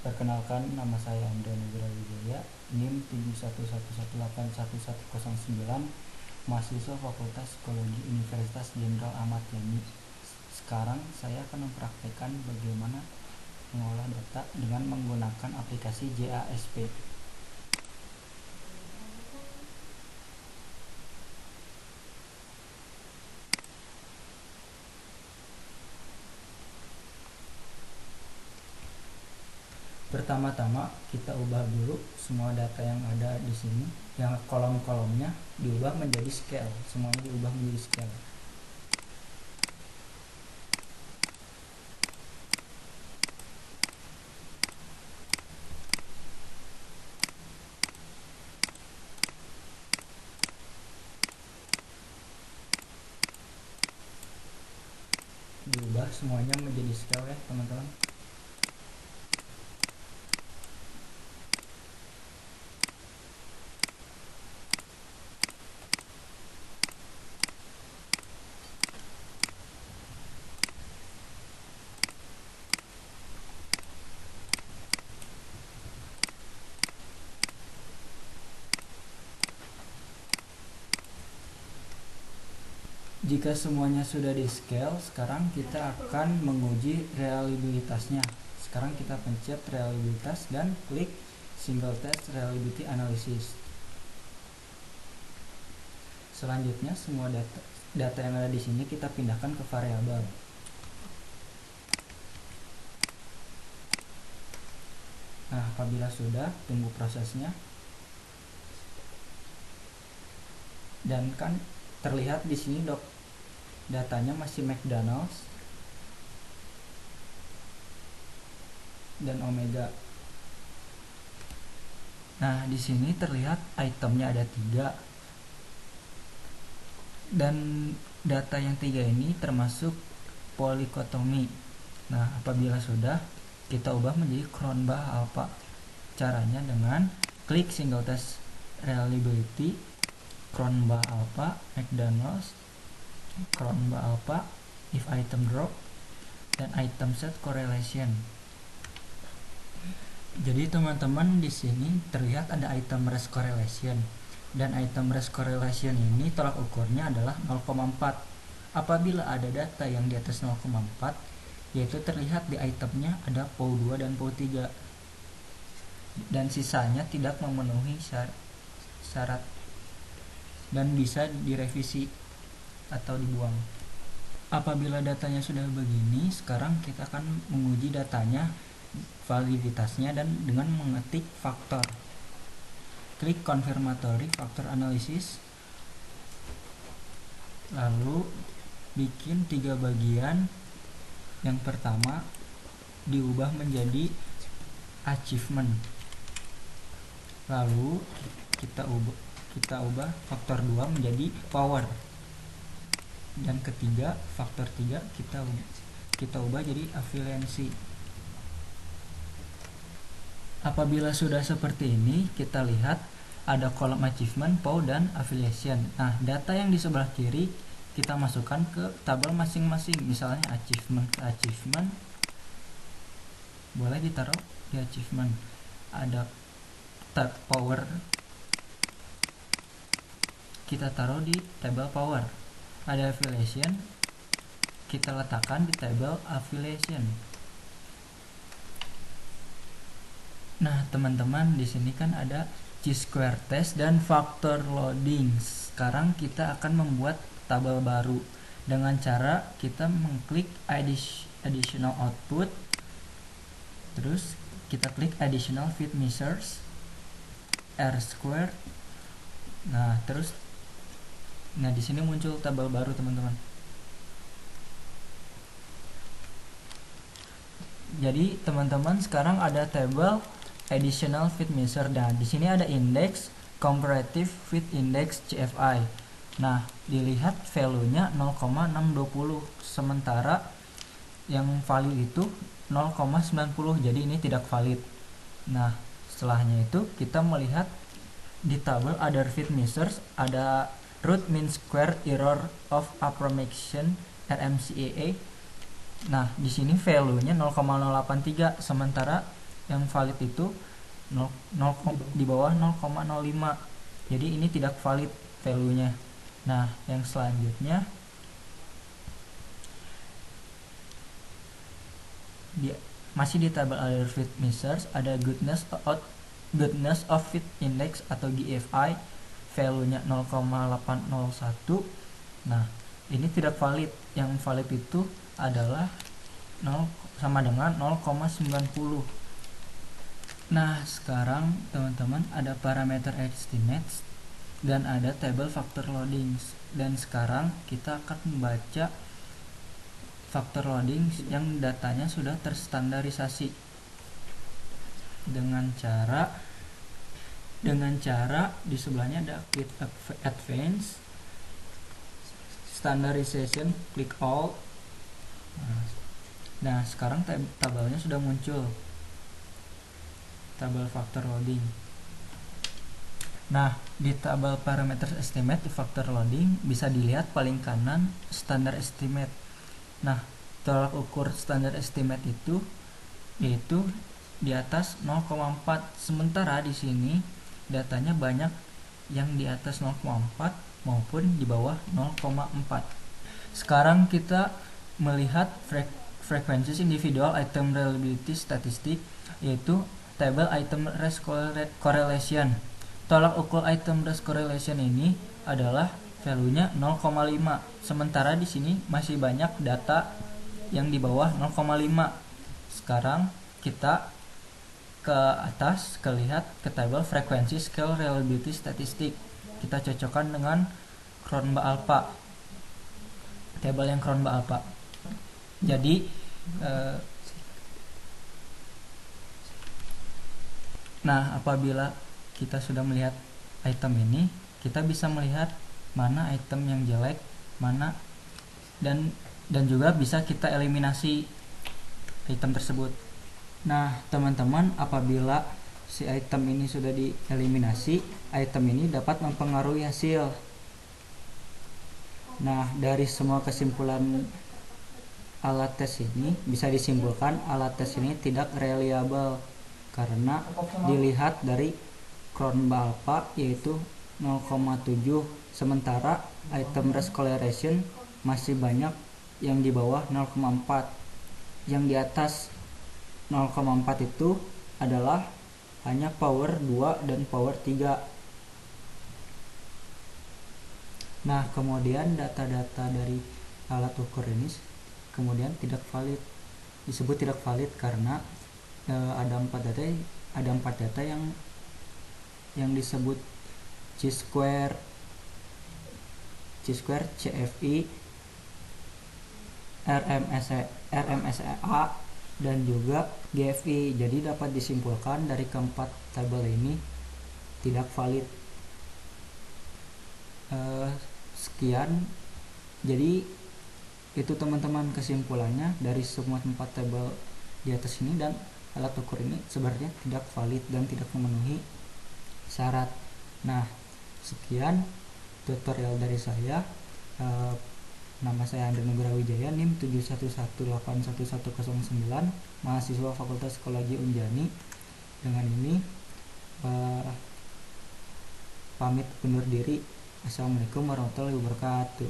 Perkenalkan, nama saya Andrea Nugra Wijaya, NIM 7111811109, mahasiswa Fakultas Psikologi Universitas Jenderal Ahmad Yani. Sekarang saya akan mempraktekkan bagaimana mengolah data dengan menggunakan aplikasi JASP. Pertama-tama kita ubah dulu semua data yang ada di sini, yang kolom-kolomnya diubah menjadi scale, semuanya diubah menjadi scale. Diubah semuanya menjadi scale ya teman-teman. Jika semuanya sudah di scale, sekarang kita akan menguji reliabilitasnya. Sekarang kita pencet reliabilitas dan klik single test reliability analysis. Selanjutnya semua data yang ada di sini kita pindahkan ke variabel. Nah, apabila sudah, tunggu prosesnya. Dan kan terlihat di sini datanya masih McDonald's dan Omega. Nah, di sini terlihat itemnya ada 3 dan data yang 3 ini termasuk polikotomi. Nah, apabila sudah, kita ubah menjadi Cronbach alpha. Caranya dengan klik single test reliability, Cronbach alpha, McDonald's, Cronbach alpha, if item drop, dan item set correlation. Jadi teman-teman di sini terlihat ada item rest correlation, dan item rest correlation ini tolak ukurnya adalah 0,4. Apabila ada data yang di atas 0,4, yaitu terlihat di itemnya ada POW2 dan POW3, dan sisanya tidak memenuhi syarat dan bisa direvisi atau dibuang. Apabila datanya sudah begini, sekarang kita akan menguji datanya, validitasnya, dan dengan mengetik faktor. Klik confirmatory factor analysis, lalu bikin 3 bagian. Yang pertama diubah menjadi achievement, lalu kita ubah faktor 2 menjadi power, dan ketiga faktor 3 kita ubah jadi afiliasi. Apabila sudah seperti ini, kita lihat ada kolom achievement, POW, dan affiliation. Nah, data yang di sebelah kiri kita masukkan ke tabel masing-masing. Misalnya achievement boleh ditaruh di achievement. Ada tab power, kita taruh di tabel power. Ada affiliation, kita letakkan di tabel affiliation. Nah, teman-teman, di sini kan ada chi-square test dan factor loading. Sekarang kita akan membuat tabel baru dengan cara kita mengklik additional output, terus kita klik additional fit measures R-square. Nah, di sini muncul tabel baru, teman-teman. Jadi, teman-teman, sekarang ada tabel additional fit measure, dan di sini ada index comparative fit index CFI. Nah, dilihat value-nya 0,620, sementara yang value itu 0,90, jadi ini tidak valid. Nah, setelahnya itu kita melihat di tabel other fit measures ada root mean square error of approximation RMCAA. Nah, di sini value-nya 0,083, sementara yang valid itu 0, di bawah 0,05. Jadi ini tidak valid value-nya. Nah, yang selanjutnya masih di tabel other fit measures ada goodness of fit index atau GFI, value-nya 0,801. Nah, ini tidak valid. Yang valid itu adalah 0 sama dengan 0,90. Nah, sekarang teman-teman ada parameter estimates dan ada table factor loading. Dan sekarang kita akan membaca factor loading yang datanya sudah terstandarisasi dengan cara di sebelahnya ada Quick Advanced Standardization, klik all. Nah, sekarang tabelnya sudah muncul, tabel factor loading. Nah, di tabel parameter estimate di factor loading bisa dilihat paling kanan standar estimate. Nah, tolak ukur standar estimate itu yaitu di atas 0,4. Sementara di sini datanya banyak yang di atas 0,4 maupun di bawah 0,4. Sekarang kita melihat frekuensi individual item reliability statistik, yaitu table item risk correlation. Tolak ukur item risk correlation ini adalah value-nya 0,5. Sementara di sini masih banyak data yang di bawah 0,5. Sekarang kita ke atas, lihat ke table frekuensi scale reliability statistik. Kita cocokkan dengan Cronbach alpha, tabel yang Cronbach alpha. Jadi nah, apabila kita sudah melihat item ini, kita bisa melihat mana item yang jelek, mana dan juga bisa kita eliminasi item tersebut. Nah, teman-teman, apabila si item ini sudah dieliminasi, item ini dapat mempengaruhi hasil. Nah, dari semua kesimpulan alat tes ini bisa disimpulkan alat tes ini tidak reliable karena dilihat dari Cronbach alpha yaitu 0,7, sementara item risk correlation masih banyak yang di bawah 0,4. Yang di atas 0,4 itu adalah hanya power 2 dan power 3. Nah, kemudian data-data dari alat ukur ini kemudian tidak valid. Disebut tidak valid karena ada 4 data yang disebut C-square, CFI, RMSA dan juga GFI. Jadi dapat disimpulkan dari keempat tabel ini tidak valid. Sekian, jadi itu teman-teman kesimpulannya dari semua 4 tabel di atas ini, dan alat ukur ini sebenarnya tidak valid dan tidak memenuhi syarat. Nah, sekian tutorial dari saya. Nama saya Andri Nugraha Wijaya, NIM 711811109, mahasiswa Fakultas Psikologi Unjani. Dengan ini pamit undur diri. Assalamualaikum warahmatullahi wabarakatuh.